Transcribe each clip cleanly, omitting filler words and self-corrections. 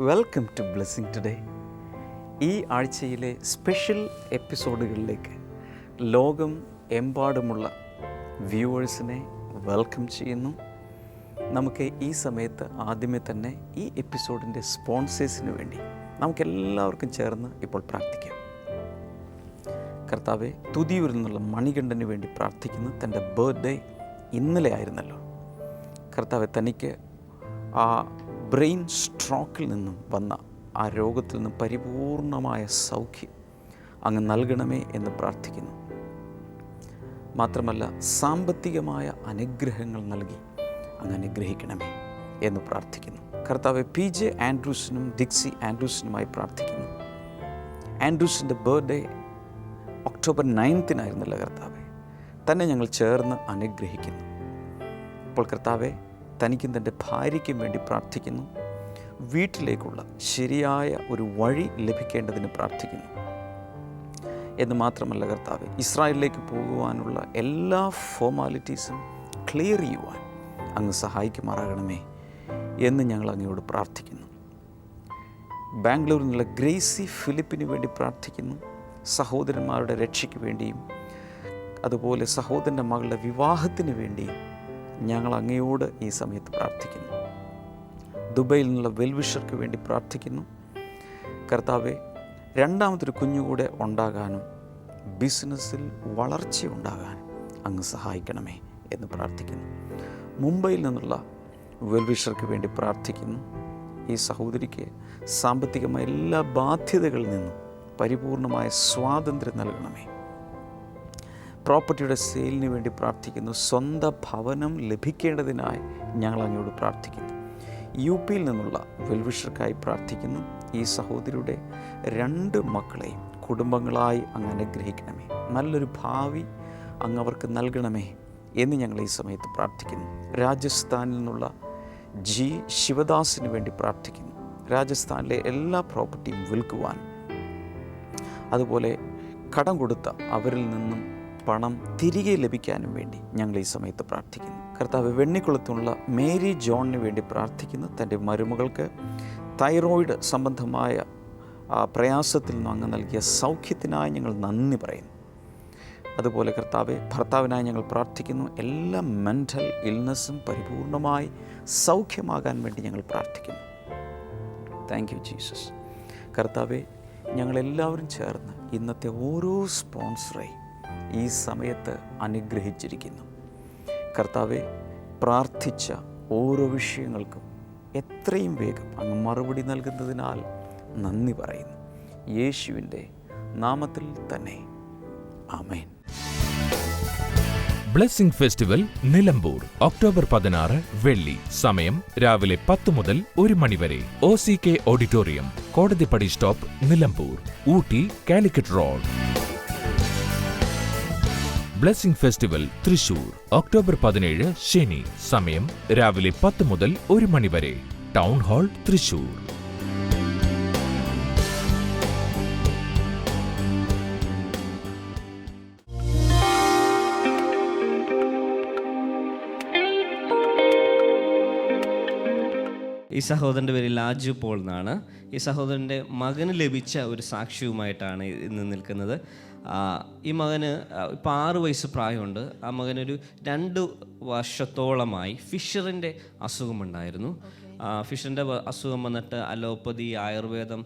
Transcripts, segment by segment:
Welcome to blessing today. ഈ ആഴ്ചയിലെ special എപ്പിസോഡുകളിലേക്ക് ലോകം എമ്പാടുമുള്ള വ്യൂവേഴ്സിനെ വെൽക്കം ചെയ്യുന്നു. നമുക്ക് ഈ സമയത്ത് ആദ്യമേ തന്നെ ഈ എപ്പിസോഡിൻ്റെ സ്പോൺസേഴ്സിന് വേണ്ടി നമുക്കെല്ലാവർക്കും ചേർന്ന് ഇപ്പോൾ പ്രാർത്ഥിക്കാം. കർത്താവെ, തുതിയൂരിൽ നിന്നുള്ള മണികണ്ഠന് വേണ്ടി പ്രാർത്ഥിക്കുന്നു. തൻ്റെ ബർത്ത്ഡേ ഇന്നലെ ആയിരുന്നല്ലോ. കർത്താവെ, തനിക്ക് ആ ബ്രെയിൻ സ്ട്രോക്കിൽ നിന്നും വന്ന ആ രോഗത്തിൽ നിന്നും പരിപൂർണമായ സൗഖ്യം അങ്ങ് നൽകണമേ എന്ന് പ്രാർത്ഥിക്കുന്നു. മാത്രമല്ല, സാമ്പത്തികമായ അനുഗ്രഹങ്ങൾ നൽകി അങ്ങ് അനുഗ്രഹിക്കണമേ എന്ന് പ്രാർത്ഥിക്കുന്നു. കർത്താവെ, PJ ആൻഡ്രൂസിനും ഡിക്സി ആൻഡ്രൂസിനുമായി പ്രാർത്ഥിക്കുന്നു. ആൻഡ്രൂസിൻ്റെ ബർത്ത്ഡേ ഒക്ടോബർ 9 കർത്താവെ, തന്നെ ഞങ്ങൾ ചേർന്ന് അനുഗ്രഹിക്കുന്നു. ഇപ്പോൾ കർത്താവെ, തനിക്കും തൻ്റെ ഭാര്യയ്ക്കും വേണ്ടി പ്രാർത്ഥിക്കുന്നു. വീട്ടിലേക്കുള്ള ശരിയായ ഒരു വഴി ലഭിക്കേണ്ടതിന് പ്രാർത്ഥിക്കുന്നു. എന്ന് മാത്രമല്ല കർത്താവെ, ഇസ്രായേലിലേക്ക് പോകുവാനുള്ള എല്ലാ ഫോർമാലിറ്റീസും ക്ലിയർ ചെയ്യുവാൻ അങ്ങ് സഹായിക്കുമാറാകണമേ എന്ന് ഞങ്ങൾ അങ്ങയോട് പ്രാർത്ഥിക്കുന്നു. ബാംഗ്ലൂരിൽ നിന്നുള്ള ഗ്രേസി ഫിലിപ്പിന് വേണ്ടി പ്രാർത്ഥിക്കുന്നു. സഹോദരന്മാരുടെ രക്ഷയ്ക്ക് വേണ്ടിയും അതുപോലെ സഹോദരൻ്റെ മകളുടെ വിവാഹത്തിന് വേണ്ടിയും ഞങ്ങൾ അങ്ങയോട് ഈ സമയത്ത് പ്രാർത്ഥിക്കുന്നു. ദുബൈയിൽ നിന്നുള്ള വെൽവിഷർക്ക് വേണ്ടി പ്രാർത്ഥിക്കുന്നു. കർത്താവെ, രണ്ടാമതൊരു കുഞ്ഞുകൂടെ ഉണ്ടാകാനും ബിസിനസ്സിൽ വളർച്ചയുണ്ടാകാനും അങ്ങ് സഹായിക്കണമേ എന്ന് പ്രാർത്ഥിക്കുന്നു. മുംബൈയിൽ നിന്നുള്ള വെൽവിഷർക്ക് വേണ്ടി പ്രാർത്ഥിക്കുന്നു. ഈ സഹോദരിക്ക് സാമ്പത്തികമായ എല്ലാ ബാധ്യതകളിൽ നിന്നും പരിപൂർണമായ സ്വാതന്ത്ര്യം നൽകണമേ. പ്രോപ്പർട്ടിയുടെ സെയിലിന് വേണ്ടി പ്രാർത്ഥിക്കുന്നു. സ്വന്തം ഭവനം ലഭിക്കേണ്ടതിനായി ഞങ്ങൾ അങ്ങോട്ട് പ്രാർത്ഥിക്കുന്നു. UP നിന്നുള്ള വെൽവിഷർക്കായി പ്രാർത്ഥിക്കുന്നു. ഈ സഹോദരിയുടെ 2 മക്കളെയും കുടുംബങ്ങളായി അങ്ങ് അനുഗ്രഹിക്കണമേ. നല്ലൊരു ഭാവി അങ്ങ് അവർക്ക് നൽകണമേ എന്ന് ഞങ്ങൾ ഈ സമയത്ത് പ്രാർത്ഥിക്കുന്നു. രാജസ്ഥാനിൽ നിന്നുള്ള ശിവദാസിന് വേണ്ടി പ്രാർത്ഥിക്കുന്നു. രാജസ്ഥാനിലെ എല്ലാ പ്രോപ്പർട്ടിയും വിൽക്കുവാൻ, അതുപോലെ കടം കൊടുത്ത അവരിൽ നിന്നും പണം തിരികെ ലഭിക്കാനും വേണ്ടി ഞങ്ങൾ ഈ സമയത്ത് പ്രാർത്ഥിക്കുന്നു. കർത്താവ്, വെണ്ണിക്കുളത്തുള്ള മേരി ജോണിന് വേണ്ടി പ്രാർത്ഥിക്കുന്നു. തൻ്റെ മരുമകൾക്ക് തൈറോയിഡ് സംബന്ധമായ പ്രയാസത്തിൽ നിന്നും അങ്ങ് നൽകിയ സൗഖ്യത്തിനായി ഞങ്ങൾ നന്ദി പറയുന്നു. അതുപോലെ കർത്താവെ, ഭർത്താവിനായി ഞങ്ങൾ പ്രാർത്ഥിക്കുന്നു. എല്ലാ മെൻ്റൽ ഇൽനെസ്സും പരിപൂർണമായി സൗഖ്യമാകാൻ വേണ്ടി ഞങ്ങൾ പ്രാർത്ഥിക്കുന്നു. Thank you Jesus. കർത്താവെ, ഞങ്ങളെല്ലാവരും ചേർന്ന് ഇന്നത്തെ ഓരോ സ്പോൺസറെയും ഈ സമയത്ത് അനുഗ്രഹിച്ചിരിക്കുന്നു. കർത്താവെ, പ്രാർത്ഥിച്ച ഓരോ വിഷയങ്ങൾക്കും എത്രയും വേഗം അങ്ങ് മറുപടി നൽകുന്നതിനാൽ നന്ദി പറയുന്നു. യേശുവിൻ്റെ നാമത്തിൽ തന്നെ ആമേൻ. ബ്ലെസ്സിംഗ് ഫെസ്റ്റിവൽ നിലമ്പൂർ ഒക്ടോബർ 16 വെള്ളി. സമയം രാവിലെ 10 മുതൽ 1 മണി വരെ. OCK auditorium, Kodathippadi stop, Nilambur. Ooty Calicut road. Blessing festival Thrissur October 17 ശനി. സമയം രാവിലെ 10 മുതൽ 1 മണി വരെ. Town hall, Thrissur. ഈ സഹോദരൻ്റെ പേര് ലാജു പോൾ എന്നാണ്. ഈ സഹോദരൻ്റെ മകന് ലഭിച്ച ഒരു സാക്ഷ്യവുമായിട്ടാണ് ഇന്ന് നിൽക്കുന്നത്. ഈ മകന് ഇപ്പോൾ 6 വയസ്സ് പ്രായമുണ്ട്. ആ മകനൊരു 2 വർഷത്തോളമായി ഫിഷറിൻ്റെ അസുഖമുണ്ടായിരുന്നു. ഫിഷറിൻ്റെ അസുഖം വന്നിട്ട് അലോപ്പതി, ആയുർവേദം,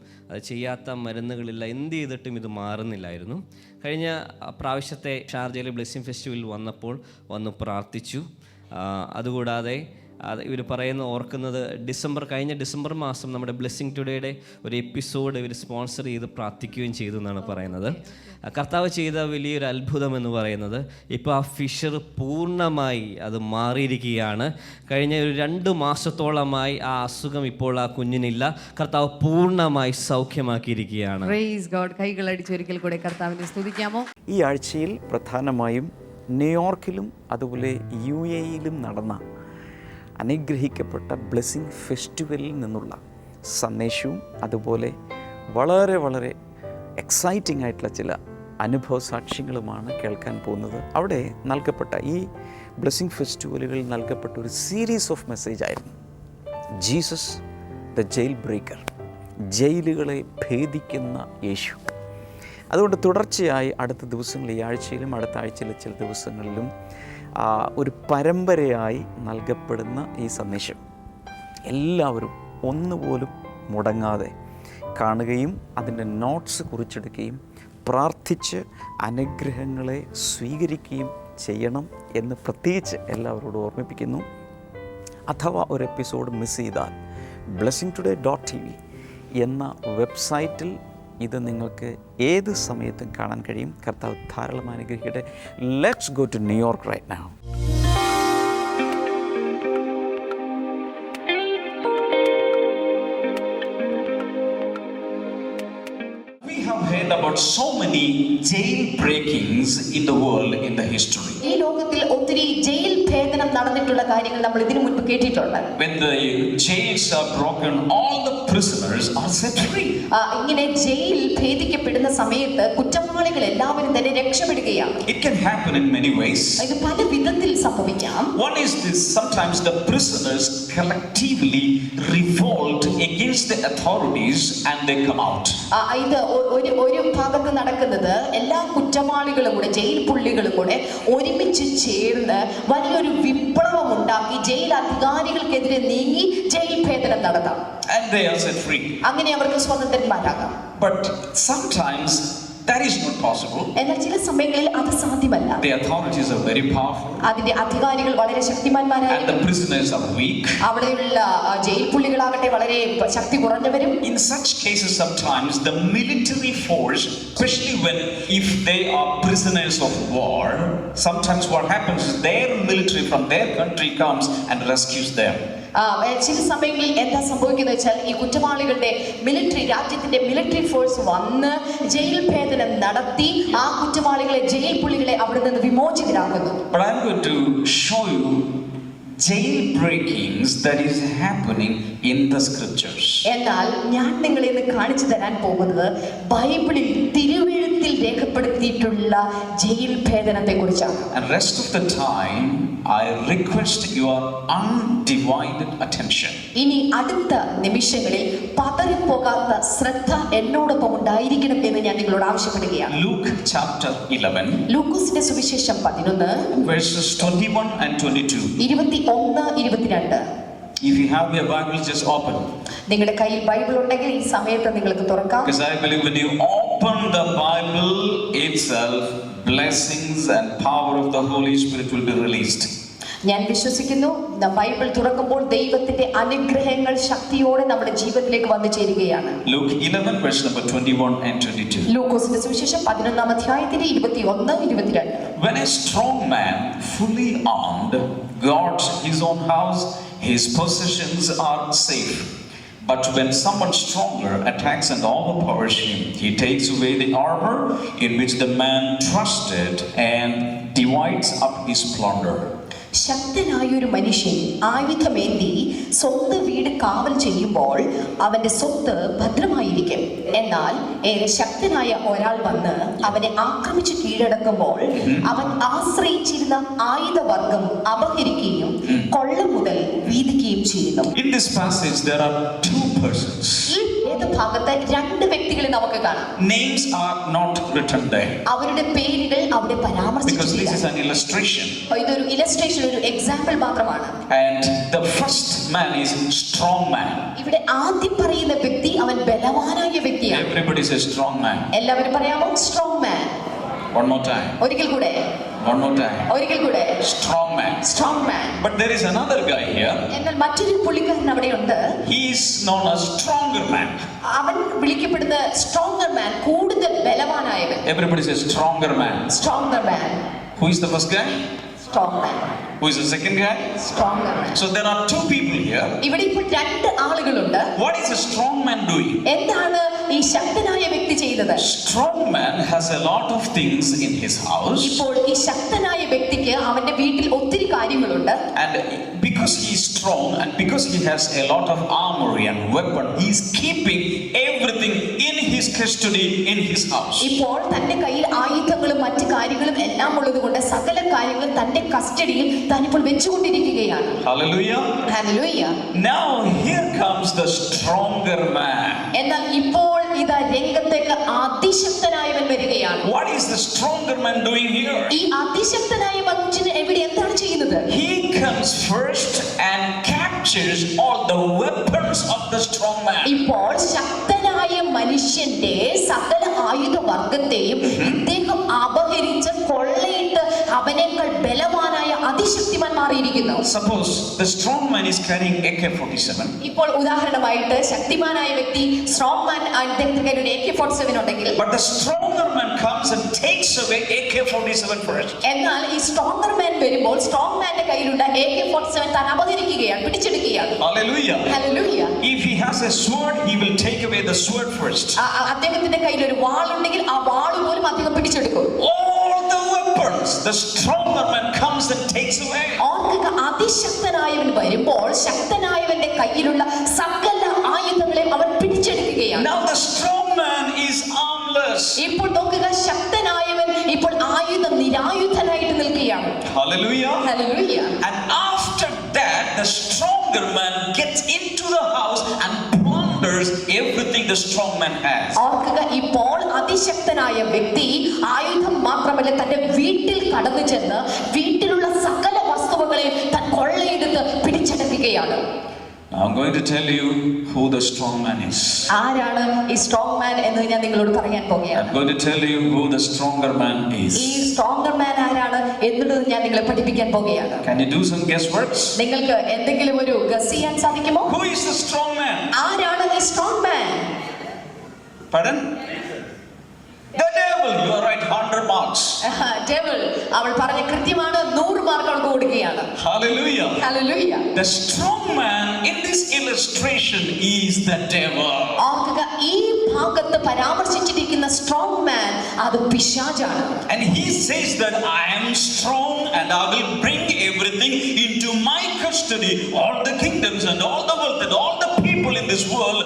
ചെയ്യാത്ത മരുന്നുകളില്ല, എന്ത് ചെയ്തിട്ടും ഇത് മാറുന്നില്ലായിരുന്നു. കഴിഞ്ഞ പ്രാവശ്യത്തെ ഷാർജയിലെ ബ്ലെസ്സിംഗ് ഫെസ്റ്റിവലിൽ വന്നപ്പോൾ വന്ന് പ്രാർത്ഥിച്ചു. അതുകൂടാതെ ഇവർ ഓർക്കുന്നത് കഴിഞ്ഞ ഡിസംബർ മാസം നമ്മുടെ ബ്ലെസ്സിംഗ് ടുഡേയുടെ ഒരു എപ്പിസോഡ് ഇവർ സ്പോൺസർ ചെയ്ത് പ്രാർത്ഥിക്കുകയും ചെയ്തു എന്നാണ് പറയുന്നത്. കർത്താവ് ചെയ്ത വലിയൊരു അത്ഭുതം എന്ന് പറയുന്നത് ഇപ്പോൾ ആ ഫിഷർ പൂർണ്ണമായി അത് മാറിയിരിക്കുകയാണ്. കഴിഞ്ഞ ഒരു 2 മാസത്തോളമായി ആ അസുഖം ഇപ്പോൾ ആ കുഞ്ഞിനില്ല. കർത്താവ് പൂർണ്ണമായി സൗഖ്യമാക്കിയിരിക്കുകയാണ്. കൈകളടിച്ച് ഒരിക്കൽ കൂടെ കർത്താവിനെ സ്തുതിക്കാമോ? ഈ ആഴ്ചയിൽ പ്രധാനമായും ന്യൂയോർക്കിലും അതുപോലെ UAEയിലും നടന്ന അനുഗ്രഹിക്കപ്പെട്ട ബ്ലെസ്സിംഗ് ഫെസ്റ്റിവലിൽ നിന്നുള്ള സന്ദേശവും അതുപോലെ വളരെ വളരെ എക്സൈറ്റിംഗ് ആയിട്ടുള്ള ചില അനുഭവ സാക്ഷ്യങ്ങളുമാണ് കേൾക്കാൻ പോകുന്നത്. അവിടെ നൽകപ്പെട്ട ഈ ബ്ലെസ്സിംഗ് ഫെസ്റ്റിവലുകളിൽ നൽകപ്പെട്ട ഒരു സീരീസ് ഓഫ് മെസ്സേജ് ആയിരുന്നു ജീസസ് ദ ജയിൽ ബ്രേക്കർ. ജയിലുകളെ ഭേദിക്കുന്ന യേശു. അതുകൊണ്ട് തുടർച്ചയായി അടുത്ത ദിവസങ്ങളിൽ, ഈ ആഴ്ചയിലും അടുത്ത ആഴ്ചയിലെ ചില ദിവസങ്ങളിലും ഒരു പരമ്പരയായി നൽകപ്പെടുന്ന ഈ സന്ദേശം എല്ലാവരും ഒന്നുപോലും മുടങ്ങാതെ കാണുകയും അതിൻ്റെ നോട്ട്സ് കുറിച്ചെടുക്കുകയും പ്രാർത്ഥിച്ച് അനുഗ്രഹങ്ങളെ സ്വീകരിക്കുകയും ചെയ്യണം എന്ന് പ്രത്യേകിച്ച് എല്ലാവരോടും ഓർമ്മിപ്പിക്കുന്നു. അഥവാ ഒരു എപ്പിസോഡ് മിസ് ചെയ്താൽ blessingtoday.tv എന്ന വെബ്സൈറ്റിൽ ഇത് നിങ്ങൾക്ക് ഏത് സമയത്തും കാണാൻ കഴിയും. കർത്താവ് ധാരാളം അനുഗ്രഹിക്കട്ടെ. Let's go to New York right now. About so many jail breakings in the world in the history. ഈ ലോകത്തിൽ ഒത്തിരി ജയിൽ ഭേദനം നടന്നിട്ടുള്ള കാര്യങ്ങൾ നമ്മൾ ഇതിനു മുൻപ് കേട്ടിട്ടുണ്ട്. When the jails are broken, all the prisoners are set free. ഇങ്ങനെ ജയിൽ ഭേദിക്കപ്പെടുന്ന സമയത്ത് കുറ്റവാളികൾ എല്ലാവരും തന്നെ രക്ഷപ്പെടുകയാണ്. It can happen in many ways. ഇത് പല വിധത്തിൽ സംഭവിക്കാം. One is this: sometimes the prisoners collectively revolt against the authorities and they come out. ഇത് ഒരു ഭാഗത്ത് നടക്കുന്നത് എല്ലാ കുറ്റവാളികളും കൂടെ, ജയിൽ പുള്ളികളും കൂടെ ഒരുമിച്ച് ചേർന്ന് വലിയൊരു വിപ്ലവം ഉണ്ടാക്കി ജയിൽ അധികാരികൾക്കെതിരെ നീങ്ങി ജയിൽ ഭേദനം നടത്താം. And they are set free. അങ്ങനെ അവർക്ക് സ്വതന്ത്രന്മാരാകാം. But sometimes that is not possible. എന്നാൽ ചില സമയങ്ങളിൽ അത് സാധ്യമല്ല. The authorities are very powerful. അതിന്റെ അധികാരികൾ വളരെ ശക്തിമാന്മാരായിരിക്കും. And the prisoners are weak. അവിടെയുള്ള ജയിൽ പുള്ളികളാകട്ടെ വളരെ ശക്തി കുറഞ്ഞവരും. In such cases, sometimes the military force, especially if they are prisoners of war, sometimes what happens is their military from their country comes and rescues them. ചില സമയങ്ങളിൽ എന്താ സംഭവിക്കുന്നത് വെച്ചാൽ ഈ കുറ്റവാളികളുടെ രാജ്യത്തിന്റെ military force വന്ന് ജയിൽ ഭേദനം നടത്തി ആ കുറ്റവാളികളെ, ജയിൽ പുള്ളികളെ അവിടെ നിന്ന് വിമോചിതരാക്കുന്നു. But I'm going to show you jail breakings that is happening in the scriptures. എന്നാൽ ഞാൻ നിങ്ങളെ ഇന്ന് കാണിച്ചു തരാൻ പോകുന്നത് ബൈബിളിൽ തിരുവെഴുത്തിൽ രേഖപ്പെടുത്തിയിട്ടുള്ള ജയിൽ ഭേദനത്തെ കുറിച്ചാണ്. And rest of the time I request your undivided attention. ഇനി അടുത്ത നിമിഷങ്ങളിൽ പതറിപ്പോകാത്ത ശ്രദ്ധ എന്നോടൊപ്പം ഉണ്ടായിരിക്കണം എന്ന് ഞാൻ നിങ്ങളോട് ആവശ്യപ്പെടുകയാണ്. Luke chapter 11, ലൂക്കോസിന്റെ സുവിശേഷം 11 verses 21 and 22. 21, 22. If you have your Bible, just open. നിങ്ങളുടെ കയ്യിൽ ബൈബിൾ ഉണ്ടെങ്കിൽ ഈ സമയത്ത് നിങ്ങൾക്ക് തുറക്കാം. Because I believe when you open the Bible itself, blessings and power of the Holy Spirit will be released. ഞാൻ വിശ്വസിക്കുന്നു ബൈബിൾ തുറക്കുമ്പോൾ ദൈവത്തിന്റെ അനുഗ്രഹങ്ങൾ ശക്തിയോടെ നമ്മുടെ ജീവിതത്തിലേക്ക് വന്നു ചേരുകയാണ്. Luke 11 verse number 21 and 22. ലൂക്കോസിന്റെ സുവിശേഷം 11-ാം അധ്യായത്തിന്റെ 21, 22. When a strong man fully armed guards his own house, his possessions are safe. But when someone stronger attacks and overpowers him, he takes away the armor in which the man trusted and divides up his plunder. ശക്തനായൊരു മനുഷ്യൻ ആയുധമേന്തി സ്വന്തം വീട് കാവൽ ചെയ്യുമ്പോൾ അവന്റെ സ്വത്ത് ഭദ്രമായിരിക്കും. എന്നാൽ ഏറെ ശക്തനായ ഒരാൾ വന്ന് അവനെ ആക്രമിച്ച് കീഴടക്കുമ്പോൾ അവൻ ആശ്രയിച്ചിരുന്ന ആയുധവർഗം അപഹരിക്കുകയും കൊള്ള മുതൽ വീതിക്കുകയും ചെയ്യുന്നു. In this passage there are two persons. ഈ ഭാഗത്ത് രണ്ട് വ്യക്തികളെ നമുക്ക് കാണാം. Names are not written there. അവരുടെ പേരുകൾ അവിടെ പരാമർശിച്ചിട്ടില്ല. Because this is an illustration. ഇതൊരു ഇലസ്ട്രേഷൻ, ഒരു എക്സാമ്പിൾ മാത്രമാണ്. And the first man is strong man. ഇവിടെ ആദ്യം പറയുന്ന വ്യക്തി അവൻ ബലവാനായ വ്യക്തിയാണ്. Everybody says strong man. എല്ലാവരും പറയാമോ സ്ട്രോങ് മാൻ? One more time. ഒരിക്കൽ കൂടെ. One more time. ഒരിക്കൽ കൂടെ. Strong man. Strong man. But there is another guy here. എന്നാൽ മറ്റൊരു പുള്ളിക്കാരൻ അവിടെയുണ്ട്. He is known as stronger man. അവൻ വിളിക്കപ്പെടുന്ന സ്ട്രോങ്ങർ മാൻ, കൂടുതൽ ബലവാനായവൻ. Everybody says stronger man. Stronger man. Who is the first guy? Strong man. Who is the second guy? Stronger man. So there are two people here. ഇവിടെ ഇപ്പോൾ രണ്ട് ആളുകളുണ്ട്. What is a strong man doing? എന്താണ് ഈ ശക്തനായ വ്യക്തി ചെയ്തത്? Strong man has a lot of things in his house. ഇപ്പോൾ ഈ ശക്തനായ വ്യക്തിക്ക് അവന്റെ വീട്ടിൽ ഒത്തിരി കാര്യങ്ങളുണ്ട്. And because he is strong and because he has a lot of armory and weapon, he is keeping everything in his custody in his house. ഇപ്പോൾ തന്റെ കയ്യിൽ ആയുധങ്ങളും മറ്റു കാര്യങ്ങളും എല്ലാം ഉള്ളത് കൊണ്ട് സകല കാര്യങ്ങളും തന്റെ കസ്റ്റഡിയിൽ താൻ ഇപ്പോൾ വെച്ചുകൊണ്ടിരിക്കുകയാണ്. Hallelujah. Hallelujah. Now here comes the stronger man. എന്നാൽ ഇപ്പോൾ ഇതാ രംഗത്തേക്ക് അതിശക്തനായവൻ വരികയാണ്. What is the stronger man doing here? ഈ അതിശക്തനായ മനുഷ്യൻ എവിടെ എന്താണ് ചെയ്യുന്നത്? He comes first and captures all the weapons of the strong man. ഇപ്പോൾ ശക്തനായ മനുഷ്യന്റെ സകല ആയുധവർഗത്തെയും ഇദ്ദേഹം അപഹരിച്ച് കൊള്ളയിട്ട് അവനേക്കാൾ ബലവാനായ അതിശക്തിമാൻ മാറിയിരിക്കുന്നു. Suppose the strong man is carrying AK-47. ഇപ്പോൾ ഉദാഹരണമായിട്ട് ശക്തിമാനായ വ്യക്തി സ്ട്രോങ് മാൻ അദ്ദേഹത്തിന്റെ കയ്യിൽ ഒരു AK-47 ഉണ്ടെങ്കിൽ, But the stronger man comes and takes away AK-47 first. എന്നാൽ ഈ സ്ട്രോങ്ങർ മാൻ വരുമ്പോൾ സ്ട്രോങ് മാന്റെ കയ്യിലുള്ള AK-47 താൻ അപഹരിക്കുകയാണ്, പിടിച്ചെടുക്കുകയാണ്. Hallelujah. Hallelujah. If he has a sword, he will take away the sword first. അദ്ദേഹത്തിന്റെ കയ്യിൽ ഒരു വാളുണ്ടെങ്കിൽ ആ വാൾ പോലും അദ്ദേഹം പിടിച്ചെടുക്കും. All the weapons the stronger man comes and takes away. ഓർക്കുക, അതിശക്തനായവൻ വരുമ്പോൾ ശക്തനായവന്റെ കയ്യിലുള്ള സകല ആയുധങ്ങളെയും അവൻ പിടിച്ചെടുക്കുകയാണ്. Now the strong man is armless. ഇപ്പോൾ നോക്കുക, ശക്തനായവൻ ഇപ്പോൾ നിരായുധനായിട്ട് നിൽക്കുകയാണ്. Hallelujah. Hallelujah. And after that, the stronger man gets into the house and plunders everything the strong man has. ഓർക്കുക, ഇപ്പോൾ അതിശക്തനായ വ്യക്തി ആയുധം മാത്രമല്ല തന്റെ വീട്ടിൽ കടന്നു ചെന്ന് വീട്ടിലുള്ള സകല വസ്തുക്കളെയും താൻ കൊള്ളയെടുത്ത് പിടിച്ചെടുക്കുകയാണ്. I'm going to tell you who the strong man is. ആരാണ് ഈ സ്ട്രോങ് മാൻ എന്ന് ഞാൻ നിങ്ങളോട് പറയാൻ പോകുകയാണ്. I'm going to tell you who the stronger man is. ഈ സ്ട്രോങ്ങർ മാൻ ആരാണ് എന്നുള്ളത് ഞാൻ നിങ്ങളെ പഠിപ്പിക്കാൻ പോകുകയാണ്. Can you do some guessworks? നിങ്ങൾക്ക് എന്തെങ്കിലും ഒരു ഗസ് ചെയ്യാൻ സാധിക്കുമോ? Who is the strong man? ആരാണ് ഈ strong man? Pardon? The devil. You are right. 100 marks. Devil. അവൾ പറഞ്ഞ കൃത്യമാണ്, 100 മാർക്ക് അവൾക്ക് കൊടുക്കുകയാണ്. Hallelujah. Hallelujah. The strong man in this illustration is the devil. ഓർക്കുക, ഈ ഭാഗത്ത് പരാമർശിച്ചിരിക്കുന്ന സ്ട്രോങ് മാൻ അത് പിശാചാണ്. And he says that I am strong and I will bring everything into my custody. All the kingdoms and all the wealth and all the people in this world,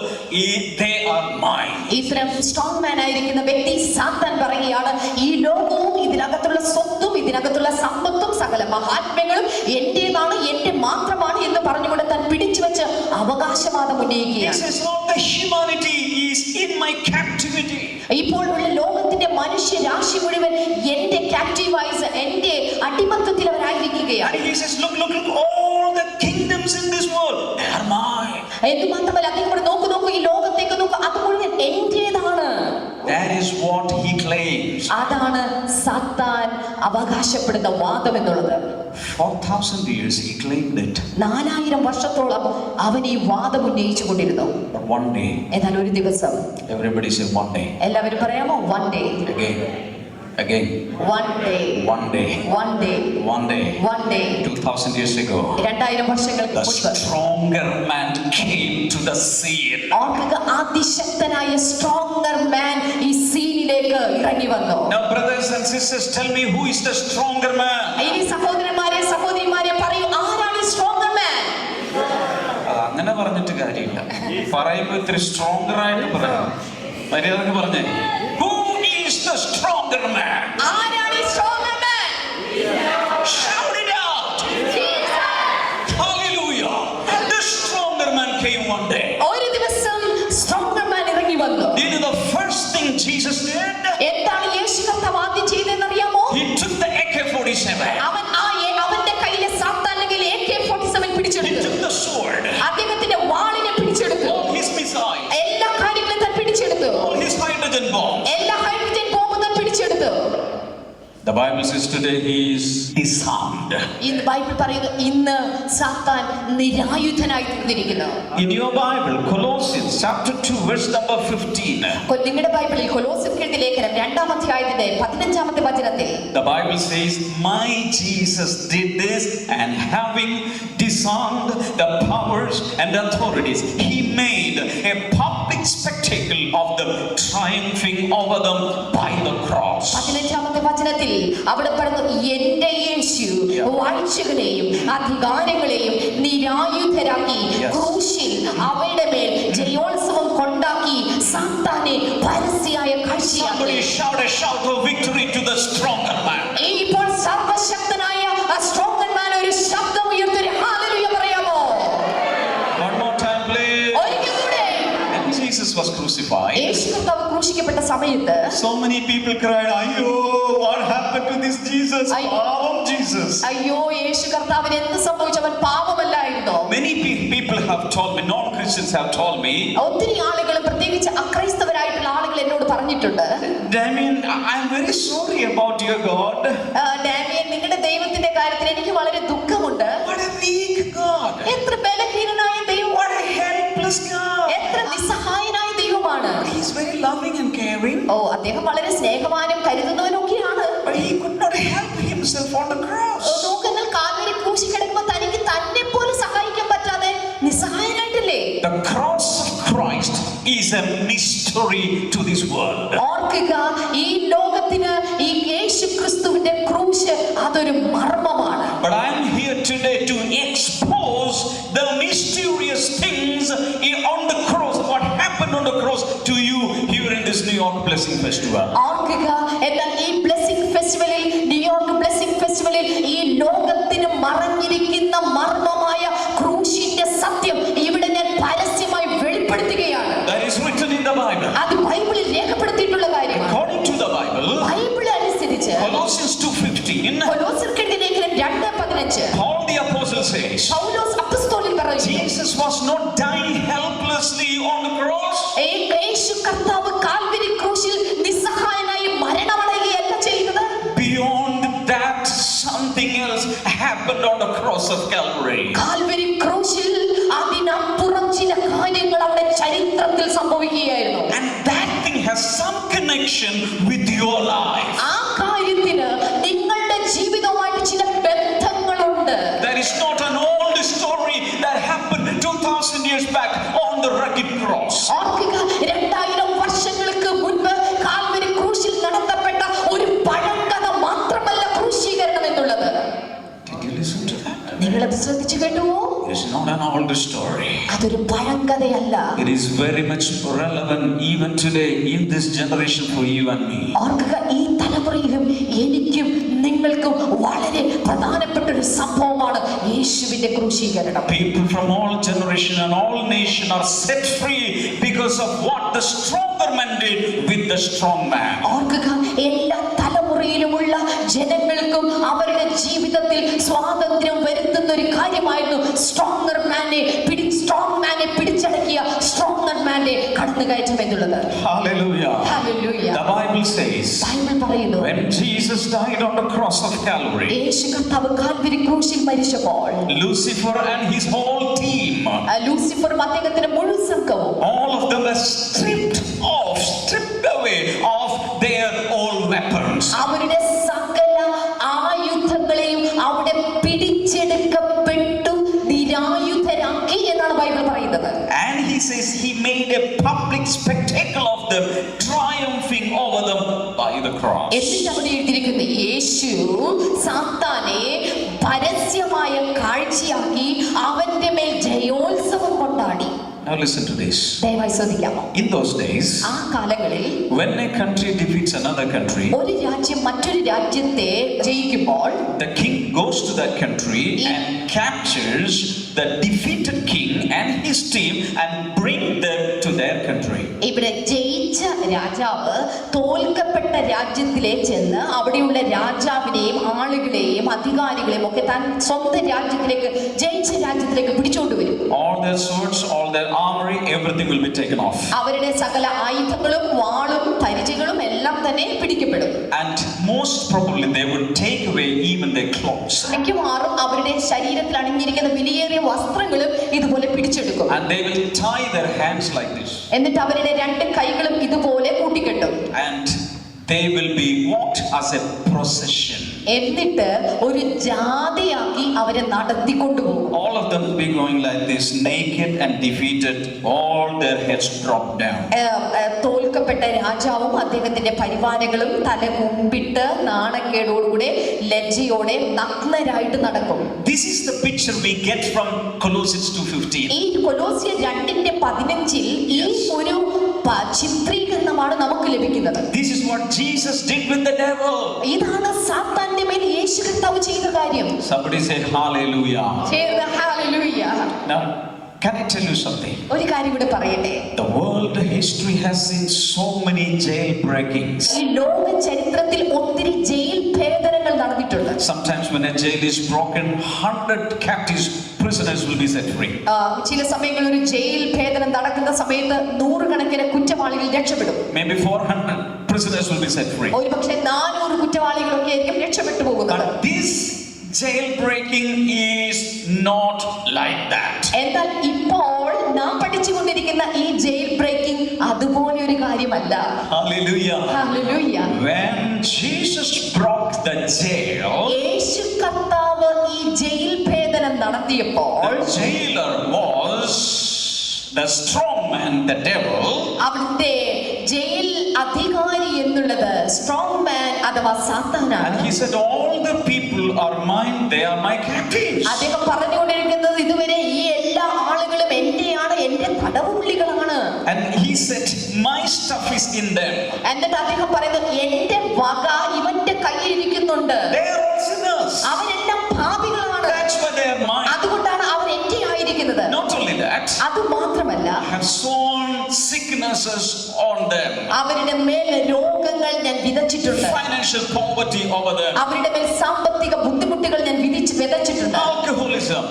they are mine. ഇത്തരം strong മാൻ ആയിരിക്കുന്ന വ്യക്തി സാത്താൻ പറയുകയാണ്, ഈ ലോകവും ഇതിനകത്തുള്ള സ്വത്തും ഇതിനകത്തുള്ള സമ്പത്തും സകല മഹാത്മ്യങ്ങളും എന്റേതാണ്, എന്റെ മാത്രമാണ് എന്ന് പറഞ്ഞുകൊണ്ട് താൻ പിടിച്ചു വെച്ച് അവകാശവാദം He ഉന്നയിക്കുകയാണ്. says all the humanity is in my captivity. ഇപ്പോഴുള്ള ലോകത്തിന്റെ മനുഷ്യരാശി മുഴുവൻ എന്റെ ക്യാപ്റ്റീവൈസ്, എന്റെ അടിമത്തത്തിൽ അവരായിരിക്കുകയാണ്. And he says look all the kingdoms in this world, they are mine. എന്ന് മാത്രമല്ല, അദ്ദേഹം കൂടെ നോക്കൂ, ഈ ലോകത്തേക്ക് നോക്കൂ, അത് മുഴുവൻ എന്റേതാണ്. That is what he claims. അതാണ് സാത്താൻ അവകാശപ്പെടുന്ന വാദം എന്നുള്ളത്. 4,000 years he claimed it. 4000 വർഷത്തോളം അവൻ ഈ വാദം ഉന്നയിച്ചു കൊണ്ടിരുന്നു. But one day, എന്നാൽ ഒരു ദിവസം, everybody say one day. എല്ലാവരും പറയാമോ? one day. Again. one day. One day. one day. One day. one day. 2000 years ago. 2000 വർഷങ്ങൾക്ക് The മുൻപ് stronger man came to the scene. ഓർക്കുക, അതിശക്തനായ സ്ട്രോങ്ങർ മാൻ ഈ സീനിലേക്ക് ഇറങ്ങി വന്നു. Now brothers and sisters, tell me who is the stronger man? ഇനി സഹോദരന്മാരെ സഹോദരിമാരെ പറയൂ, ആരാണ് ഈ സ്ട്രോങ്ങർ മാൻ? അങ്ങനെ പറഞ്ഞിട്ട് കാര്യമില്ല. പറയുമ്പോൾ ഇത്തിരി സ്ട്രോങ്ങർ ആയിട്ട് പറയാം. മര്യാദക്ക് പറഞ്ഞേ. Who is the stronger man? ആരാണ് ഈ stronger man? Shout it out. Hallelujah. The stronger man came one day. ഒരു ദിവസം സ്ട്രോങ്ങർ മാൻ ഇറങ്ങി വന്നു. You know the first thing Jesus did? എന്താണ് യേശു കർത്താവ് ആദ്യം ചെയ്തതെന്ന് അറിയാമോ? He took the AK-47. അവന്റെ കയ്യിലെ സാത്താന്റെ AK-47 He പിടിച്ചെടുത്തു. took the sword. അദ്ദേഹത്തിന്റെ വാളിനെ പിടിച്ചെടുത്തു. All his missiles. എല്ലാ കാര്യങ്ങളും താൻ പിടിച്ചെടുത്തു. All his hydrogen bombs. എല്ലാ ഹൈഡ്രജൻ ബോംബും താൻ പിടിച്ചെടുത്തു. The Bible says today he is disarmed. ഇന്ന് ബൈബിൾ പറയുന്നു, ഇന്ന് സാത്താൻ നിരായുധനായി തീർന്നിരിക്കുന്നു. In your Bible, Colossians chapter 2 verse number 15. നിങ്ങളുടെ ബൈബിളിൽ കൊലോസ്യർക്കെഴുതിയ ലേഖനം 2-ാം അധ്യായത്തിന്റെ 15-ാമത്തെ വചനത്തിൽ The Bible says, my Jesus did this, and having disarmed the powers and authorities, he made a public spectacle of them, triumphing over them by the cross. 15-ാമത്തെ വചനത്തിൽ അവിടെ പറഞ്ഞു, എന്റെ യേശു വാഴ്ചകളെയും അധികാരങ്ങളെയും നിരായുധരാക്കി ക്രൂശിൽ അവയുടെ മേൽ ജയോത്സവം കൊണ്ടാക്കി സാത്താനെ പരസ്യ Somebody shout a shout of victory to the stronger man. ഇപ്പോൾ സർവശക്തനായ സ്ട്രോങ്ങർ മാൻ ഒരു ശബ്ദം ഉയർത്തി ഹല്ലേലൂയ പറയാമോ? One more time, please. ഒരിക്കൽ കൂടെ. When Jesus was crucified, യേശു കർത്താവ് ക്രൂശിക്കപ്പെട്ട സമയത്ത് so many people cried, "Ayyo, what happened to this Jesus? Ay- Pavam Jesus." അയ്യോ യേശു കർത്താവിന് എന്ത് സംഭവിച്ചു? അവൻ പാപമല്ലായിരുന്നോ? Many people have told me, non-Christians have told me, ഒത്തിരി ആളുകൾ, പ്രത്യേകിച്ച് അക്രൈസ്തവരായിട്ടുള്ള ആളുകൾ എന്നോട് പറഞ്ഞിട്ടുണ്ട്, Damien, I'm very sorry about your God. Damian, നിങ്ങളുടെ ദൈവത്തിന്റെ കാര്യത്തിൽ എനിക്ക് വളരെ ദുഃഖമുണ്ട്. What a weak God. എത്ര ബലഹീനനായ ദൈവം, What a helpless God. എത്ര നിസ്സഹായനായ ദൈവമാണ്. He's very loving and caring, ഓ, അദ്ദേഹം വളരെ സ്നേഹവാനും കരുതുന്നവനൊക്കെയാണ്. but he could not help himself on the cross. നോക്കുന്നാൽ കാൽവരി ക്രൂശിൽ കിടക്കുമ്പോൾ തനിക്ക് തന്നെ പോലും സഹായിക്കാൻ പറ്റാതെ നിസ്സഹായനായിട്ടില്ലേ? The cross of Christ is a mystery to this world. ഓർക്കുക, ഈ ലോകത്തിന് ഈ യേശു ക്രിസ്തുവിന്റെ ക്രൂശ് അതൊരു മർമ്മമാണ്. But I am here today to expose the mysterious things on the cross, what happened on the cross to you here in this New York Blessing Festival. ഓർക്കുക, എന്നാൽ ഈ ബ്ലെസ്സിംഗ് ഫെസ്റ്റിവലിൽ, ന്യൂയോർക്ക് ബ്ലെസ്സിംഗ് ഫെസ്റ്റിവലിൽ ഈ ലോകത്തിന് മറഞ്ഞിരിക്കുന്ന മർമ്മമായ ക്രൂശിന്റെ സത്യം ഇവിടെ ഞാൻ പരസ്യമായി വെളിപ്പെടുത്തുകയാണ്. That is written in the Bible. അത് ബൈബിളിൽ രേഖപ്പെടുത്തിയിട്ടുള്ള കാര്യമാണ്. According to the Bible, Bible അനുസരിച്ച് Colossians 2:15, കൊലോസ്യർക്കെഴുതിയ ലേഖനം 2:15 Paul the apostle says, പൗലോസ് അപ്പോസ്തലൻ പറയുന്നു, Jesus was not dying helplessly on the cross. യേശു കർത്താവ് കാൽവരി ക്രൂശിൽ നിസ്സഹായനായി മരണമടയുകയല്ല ചെയ്യുന്നത്. Beyond that, something else happened on the cross of Calvary. Calvary ക്രൂശിൽ അതിനപ്പുറം ചില കാര്യങ്ങൾ അവിടെ ചരിത്രത്തിൽ സംഭവിക്കുകയായിരുന്നു. And that thing has some connection with your life. ആ കാര്യത്തിന് നിങ്ങളുടെ ജീവിതവുമായിട്ട് ചില ബന്ധങ്ങളുണ്ട്. That is not an old story that happened 2000 years back on the rugged cross. ഓർക്കുക, 2000 വർഷങ്ങൾക്ക് മുൻപ് കാൽവരി ക്രൂശിൽ നടത്തപ്പെട്ട ഒരു പഴങ്കഥ മാത്രമല്ല ക്രൂശീകരണം എന്നുള്ളത്. Did you listen to that? നിങ്ങളത് ശ്രദ്ധിച്ചു കേട്ടുവോ? It is not an old story. അതൊരു പഴങ്കഥയല്ല. It is very much relevant even today in this generation for you and me. ഓർക്കുക, ഈ തലമുറയിലും എനിക്കും നിങ്ങൾക്കും വളരെ പ്രധാനപ്പെട്ട ഒരു സംഭവമാണ് യേശുവിന്റെ ക്രൂശീകരണം. People from all generation and all nation are set free because of what the stronger man did with the strong man. ഓർക്കുക, എല്ലാ തലമുറയിലുമുള്ള ജനങ്ങൾക്കും അവരുടെ ജീവിതത്തിൽ സ്വാതന്ത്ര്യം വരുത്തുന്ന ഒരു കാര്യമായിരുന്നു സ്ട്രോങ്ങർ മാനെ പിടിച്ചടക്കിയ സ്ട്രോങ്ങർ മാന്റെ കടന്നുകയറ്റം എന്നുള്ളത്. Hallelujah. Hallelujah. The Bible says, Bible പറയുന്നു, when Jesus died on the cross of Calvary, യേശു കർത്താവ് കാൽവരി ക്രൂശിൽ മരിച്ചപ്പോൾ Lucifer and his whole team, ലൂസിഫറും അദ്ദേഹത്തിന്റെ മുഴുവൻ സംഘവും all of them were stripped away of their old weapons. അവരുടെ സകല ആയുധങ്ങളെയും അവിടെ പിടിച്ചെടുക്കപ്പെട്ടു നിരായുധരാക്കി എന്നാണ് ബൈബിൾ പറയുന്നത്. And he says he made a public spectacle of them, triumphing over them by the cross. എന്നിട്ട് അവിടെ എഴുതിയിരിക്കുന്നു, യേശു സാത്താനെ പരസ്യമായ കാഴ്ചയാക്കി അവന്റെ മേൽ ജയോത്സവം കൊണ്ടാടി. Now listen to this. ദയവായി ശ്രദ്ധിക്കാമോ? In those days, ആ കാലങ്ങളിൽ when a country defeats another country, ഒരു രാജ്യം മറ്റൊരു രാജ്യത്തെ ജയിക്കുമ്പോൾ the king goes to that country and captures the defeated king and his team and bring them to their country. ഇവിടെ ജയിച്ച രാജാവ് തോൽക്കപ്പെട്ട രാജ്യത്തിലേക്ക് ചെന്ന് അവിടെയുള്ള രാജാവിനെയും ആളുകളെയും അധികാരികളെയും ഒക്കെ താൻ സ്വന്തം രാജ്യത്തിലേക്ക്, ജയിച്ച രാജ്യത്തിലേക്ക് പിടിച്ചുകൊണ്ടുവരും. All their swords, all their armory, everything will be taken off. അവരുടെ സകല ആയുധങ്ങളും വാളും പരിചകളും എല്ലാം തന്നെ പിടിക്കപ്പെടും. And most probably they would take away even their clothes. മിക്കവാറും അവരുടെ ശരീരത്തിൽ അണിഞ്ഞിരിക്കുന്ന വിലയേറിയ വസ്ത്രങ്ങളും ഇതുപോലെ പിടിച്ചെടുക്കും. And they will tie their hands like this. എന്നിട്ട് അവരുടെ രണ്ട് കൈകളും ഇതുപോലെ കൂട്ടിക്കെട്ടും. And they will be walked as a procession. എന്നിട്ട് ഒരു ജാഥയാക്കി അവരെ നടത്തിക്കൊണ്ടുപോകും. All of them will be going like this, naked and defeated, all their heads dropped down. തോൽക്കപ്പെട്ട രാജാവും അദ്ദേഹത്തിന്റെ പരിവാരങ്ങളും തല കുമ്പിട്ട് നാണക്കേടോടുകൂടെ ലജ്ജയോടെ നഗ്നരായിട്ട് നടക്കും. This is the picture we get from Colossians 2:15. ഈ കൊലോസ്യർ 2:15 ഈ ഒരു ചിത്രീകരണമാണ് നമുക്ക് ലഭിക്കുന്നത്. ചെയ്യുന്നത്. This is what Jesus did with the devil. ഇതാണ് സാത്താന്റെ മേൽ യേശു കർത്താവ് ചെയ്ത കാര്യം. Somebody say hallelujah. ചേർന്ന് hallelujah. Now, can I tell you something? ഒരു കാര്യം കൂടെ പറയട്ടെ. The world history has seen so many jailbreakings. ഈ ലോക ചരിത്രത്തിൽ ഒത്തിരി ജയിൽ ഭേദനങ്ങൾ നടന്നിട്ടുണ്ട്. Sometimes when a jail is broken, 100 captives, prisoners will be set free. ചില സമയങ്ങളിൽ ഒരു ജയിൽ ഭേദനം നടക്കുന്ന സമയത്ത് നൂറുകണക്കിന് കുറ്റവാളികൾ രക്ഷപ്പെടും. Maybe 400 prisoners will be set free. ഒരുപക്ഷെ 400 കുറ്റവാളികളൊക്കെ ആയിരിക്കും രക്ഷപ്പെട്ടു പോകുന്നത്. But this jailbreaking is not like that. എന്നാൽ ഇപ്പോൾ നാം പഠിച്ചുകൊണ്ടിരിക്കുന്ന ഈ ജയിൽ ബ്രേക്കിംഗ് അതുപോലെ ഒരു കാര്യമല്ല. Hallelujah. Hallelujah. When Jesus broke the jail, യേശു കർത്താവ് ഈ ജയിൽ ഭേദനം നടത്തിയപ്പോൾ the jailer was the strong man, the devil. അവിടുത്തെ ജയിൽ അധികാരി എന്നുള്ളത് സ്ട്രോങ് മാൻ അഥവാ സാത്താനാണ്. And he said, all the people are mine, they are my captives. അദ്ദേഹം പറഞ്ഞുകൊണ്ടിരിക്കുന്നത് ഇതുവരെ ഈ എല്ലാ ആളുകളും എന്റെയാണ്, എന്റെ തടവുപുള്ളികളാണ്. And he said, my stuff is in them. എന്നിട്ട് അദ്ദേഹം പറയുന്നത് എന്റെ വക ഇവന്റെ കയ്യിൽ ഇരിക്കുന്നുണ്ട്. They are all sinners. അവരെല്ലാം പാപികളാണ്. That's why they are mine. അതുകൊണ്ടാണ് അവർ എന്റെ ആയിരിക്കുന്നത്. Not only that, അത് മാത്രമല്ല I have sown sicknesses on them. അവരുടെ മേൽ രോഗങ്ങൾ ഞാൻ വിതച്ചിട്ടുണ്ട്. Financial poverty over them. അവരുടെ മേൽ സാമ്പത്തിക ബുദ്ധിമുട്ടുകൾ ഞാൻ വിതച്ചിട്ടുണ്ട്. Alcoholism.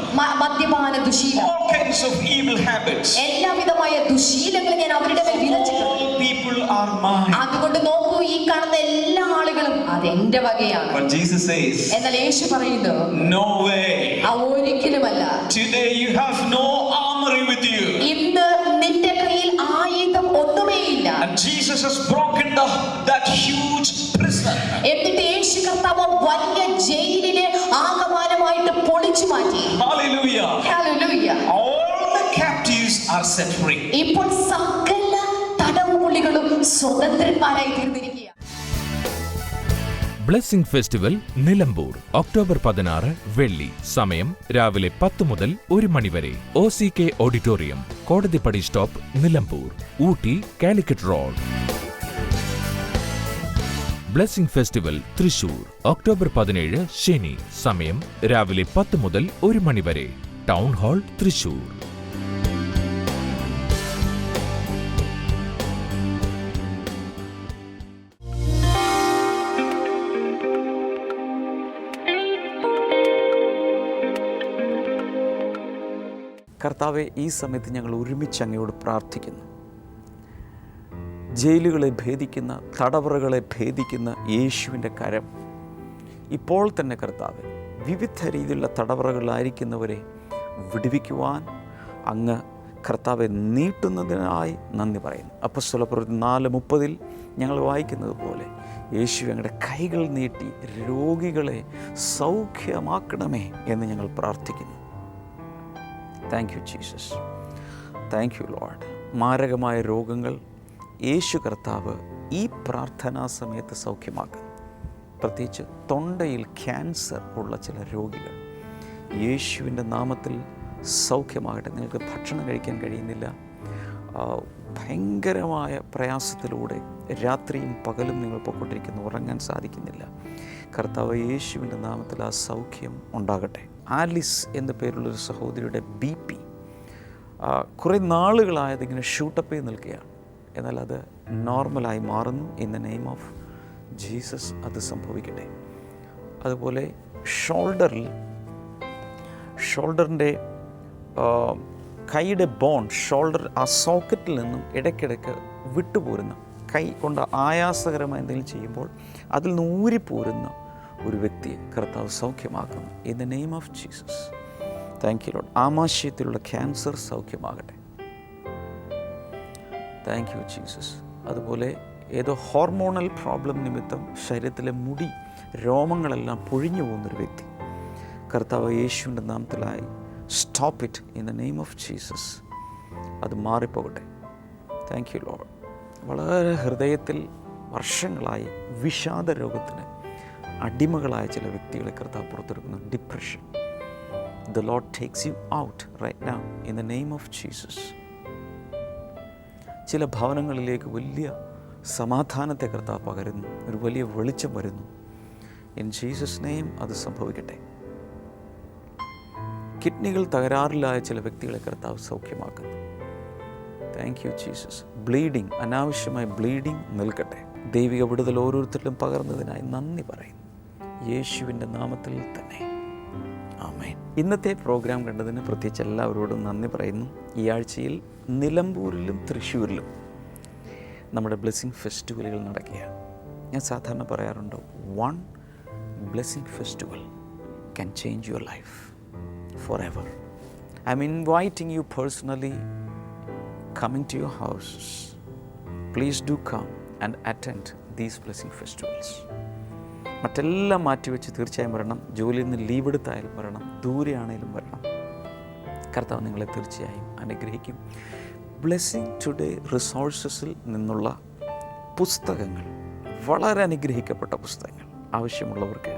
മദ്യപാന ദുശീലം, All kinds of evil habits. എല്ലാവിധമായ ദുശീലങ്ങൾ ഞാൻ അവരുടെ മേൽ വിതച്ചിട്ടുണ്ട്. All people are mine. അതുകൊണ്ട് നോക്കൂ, ഈ കാണുന്ന എല്ലാ ആളുകളും അതെന്റെ വകയാണ്. But Jesus says, എന്നാൽ യേശു പറയുന്നു no way. ഒരിക്കലുമല്ല. Today you have no armory with you. ഇന്ന് നിന്റെ കയ്യിൽ ആയുധം ഒന്നുമേയില്ല. And Jesus has broken that huge prison. എന്നിട്ട് യേശു കർത്താവ് വലിയ ജയിലിനെ ആകമാനമായിട്ട് പൊളിച്ചു മാറ്റി. Hallelujah. Hallelujah. All the captives are set free. ഇപ്പോൾ സകല തടവുപുള്ളികളും സ്വതന്ത്രന്മാരായി തീർന്നിരിക്കുക. ബ്ലെസ്സിംഗ് ഫെസ്റ്റിവൽ നിലമ്പൂർ ഒക്ടോബർ 16 വെള്ളി. സമയം രാവിലെ 10 മുതൽ 1 മണി വരെ. OCK auditorium, Kodathippadi stop, Nilambur. Ooty Calicut road. Blessing festival Thrissur October 17 ശനി. സമയം രാവിലെ 10 മുതൽ 1 മണി വരെ. Town hall, Thrissur. കർത്താവെ, ഈ സമയത്ത് ഞങ്ങൾ ഒരുമിച്ച് അങ്ങയോട് പ്രാർത്ഥിക്കുന്നു. ജയിലുകളെ ഭേദിക്കുന്ന, തടവറകളെ ഭേദിക്കുന്ന യേശുവിൻ്റെ കരം ഇപ്പോൾ തന്നെ കർത്താവെ വിവിധ രീതിയിലുള്ള തടവറകളിലായിരിക്കുന്നവരെ വിടുവിക്കുവാൻ അങ്ങ് കർത്താവെ നീട്ടുന്നതിനായി നന്ദി പറയുന്നു. അപ്പോസ്തലപ്രവൃത്തി 4:30 ഞങ്ങൾ വായിക്കുന്നത് പോലെ യേശു ഞങ്ങളുടെ കൈകൾ നീട്ടി രോഗികളെ സൗഖ്യമാക്കണമേ എന്ന് ഞങ്ങൾ പ്രാർത്ഥിക്കുന്നു. Thank you Jesus, thank you Lord. മാരകമായ രോഗങ്ങൾ യേശു കർത്താവ് ഈ പ്രാർത്ഥനാ സമയത്ത് സൗഖ്യമാക്കും. പ്രത്യേകിച്ച് തൊണ്ടയിൽ ക്യാൻസർ ഉള്ള ചില രോഗികൾ യേശുവിൻ്റെ നാമത്തിൽ സൗഖ്യമാകട്ടെ. നിങ്ങൾക്ക് ഭക്ഷണം കഴിക്കാൻ കഴിയുന്നില്ല, ഭയങ്കരമായ പ്രയാസത്തിലൂടെ രാത്രിയും പകലും നിങ്ങൾ പൊയ്ക്കൊണ്ടിരിക്കുന്നു, ഉറങ്ങാൻ സാധിക്കുന്നില്ല. കർത്താവ് യേശുവിൻ്റെ നാമത്തിൽ ആ സൗഖ്യം ഉണ്ടാകട്ടെ. ആലിസ് എന്ന പേരുള്ളൊരു സഹോദരിയുടെ BP കുറേ നാളുകളായതിങ്ങനെ ഷൂട്ടപ്പ് ചെയ്ത് നിൽക്കുകയാണ്. എന്നാൽ അത് നോർമലായി മാറുന്നു. In the name of Jesus അത് സംഭവിക്കട്ടെ. അതുപോലെ ഷോൾഡറിൻ്റെ കൈയുടെ ബോൺ, ഷോൾഡർ ആ സോക്കറ്റിൽ നിന്നും ഇടയ്ക്കിടയ്ക്ക് വിട്ടുപോരുന്ന, കൈ കൊണ്ട് ആയാസകരമായ എന്തെങ്കിലും ചെയ്യുമ്പോൾ അതിൽ നിന്ന് ഊരിപ്പോരുന്ന ഒരു വ്യക്തിയെ കർത്താവ് സൗഖ്യമാക്കുന്നു. In the name of Jesus. Thank you Lord. ആമാശയത്തിലുള്ള ക്യാൻസർ സൗഖ്യമാകട്ടെ. Thank you Jesus. അതുപോലെ ഏതോ ഹോർമോണൽ പ്രോബ്ലം നിമിത്തം ശരീരത്തിലെ മുടി, രോമങ്ങളെല്ലാം പൊഴിഞ്ഞു പോകുന്നൊരു വ്യക്തി, കർത്താവ് യേശുവിൻ്റെ നാമത്തിലായി stop it in the name of Jesus. അത് മാറിപ്പോകട്ടെ. Thank you Lord. വളരെ ഹൃദയത്തിൽ വർഷങ്ങളായി വിഷാദ രോഗത്തിന് അടിമകളായ ചില വ്യക്തികളെ കർത്താവ് പുറത്തെടുക്കുന്നു. Depression, the Lord takes you out right now in the name of Jesus. ചില ഭവനങ്ങളിലേക്ക് വലിയ സമാധാനത്തെ കർത്താവ് പകരുന്നു. ഒരു വലിയ വെളിച്ചം വരുന്നു. ഇൻ ജീസസ് നെയിം അത് സംഭവിക്കട്ടെ. കിഡ്നികൾ തകരാറിലായ ചില വ്യക്തികളെ കർത്താവ് സൗഖ്യമാക്കുന്നു. Thank you Jesus. ബ്ലീഡിങ്, അനാവശ്യമായ ബ്ലീഡിങ് നിൽക്കട്ടെ. ദൈവിക വിടുതൽ ഓരോരുത്തരിലും പകർന്നതിനായി നന്ദി പറയുന്നു, യേശുവിൻ്റെ നാമത്തിൽ തന്നെ. ആമേൻ. ഇന്നത്തെ പ്രോഗ്രാം കണ്ടതിന് പ്രത്യേകിച്ച് എല്ലാവരോടും നന്ദി പറയുന്നു. ഈ ആഴ്ചയിൽ നിലമ്പൂരിലും തൃശ്ശൂരിലും നമ്മുടെ ബ്ലെസ്സിങ് ഫെസ്റ്റിവലുകൾ നടക്കുകയാണ്. ഞാൻ സാധാരണ പറയാറുണ്ട്, 1 blessing festival can change your life forever. I'm inviting you personally, coming to your houses. Please do come and attend these blessing festivals. മറ്റെല്ലാം മാറ്റിവെച്ച് തീർച്ചയായും വരണം. ജോലിയിൽ നിന്ന് ലീവ് എടുത്തായാലും വരണം, ദൂരെയാണേലും വരണം. കർത്താവ് നിങ്ങളെ തീർച്ചയായും അനുഗ്രഹിക്കും. ബ്ലെസ്സിങ് ടുഡേ റിസോഴ്സസിൽ നിന്നുള്ള പുസ്തകങ്ങൾ, വളരെ അനുഗ്രഹിക്കപ്പെട്ട പുസ്തകങ്ങൾ ആവശ്യമുള്ളവർക്ക്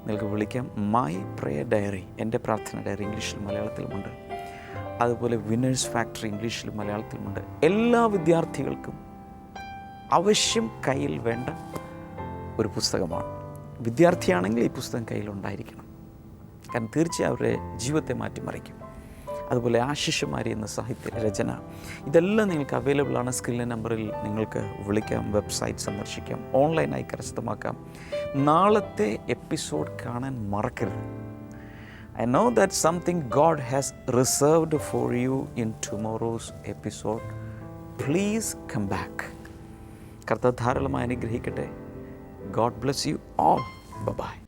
നിങ്ങൾക്ക് വിളിക്കാം. മൈ പ്രേയർ ഡയറി, എൻ്റെ പ്രാർത്ഥന ഡയറി ഇംഗ്ലീഷിലും മലയാളത്തിലുമുണ്ട്. അതുപോലെ വിന്നേഴ്സ് ഫാക്ടറി ഇംഗ്ലീഷിലും മലയാളത്തിലുമുണ്ട്. എല്ലാ വിദ്യാർത്ഥികൾക്കും അവശ്യം കയ്യിൽ വേണ്ട ഒരു പുസ്തകമാണ്. വിദ്യാർത്ഥിയാണെങ്കിൽ ഈ പുസ്തകം കയ്യിലുണ്ടായിരിക്കണം. കാരണം തീർച്ചയായും അവരുടെ ജീവിതത്തെ മാറ്റിമറിക്കും. അതുപോലെ ആശിഷമാരി എന്ന സാഹിത്യ രചന, ഇതെല്ലാം നിങ്ങൾക്ക് അവൈലബിൾ ആണ്. സ്ക്രീൻ നമ്പറിൽ നിങ്ങൾക്ക് വിളിക്കാം, വെബ്സൈറ്റ് സന്ദർശിക്കാം, ഓൺലൈനായി കരസ്ഥമാക്കാം. നാളത്തെ എപ്പിസോഡ് കാണാൻ മറക്കരുത്. I know that something God has reserved for you in tomorrow's episode. Please come back. കർത്താവ് ധാരാളമായി അനുഗ്രഹിക്കട്ടെ. God bless you all. Bye-bye.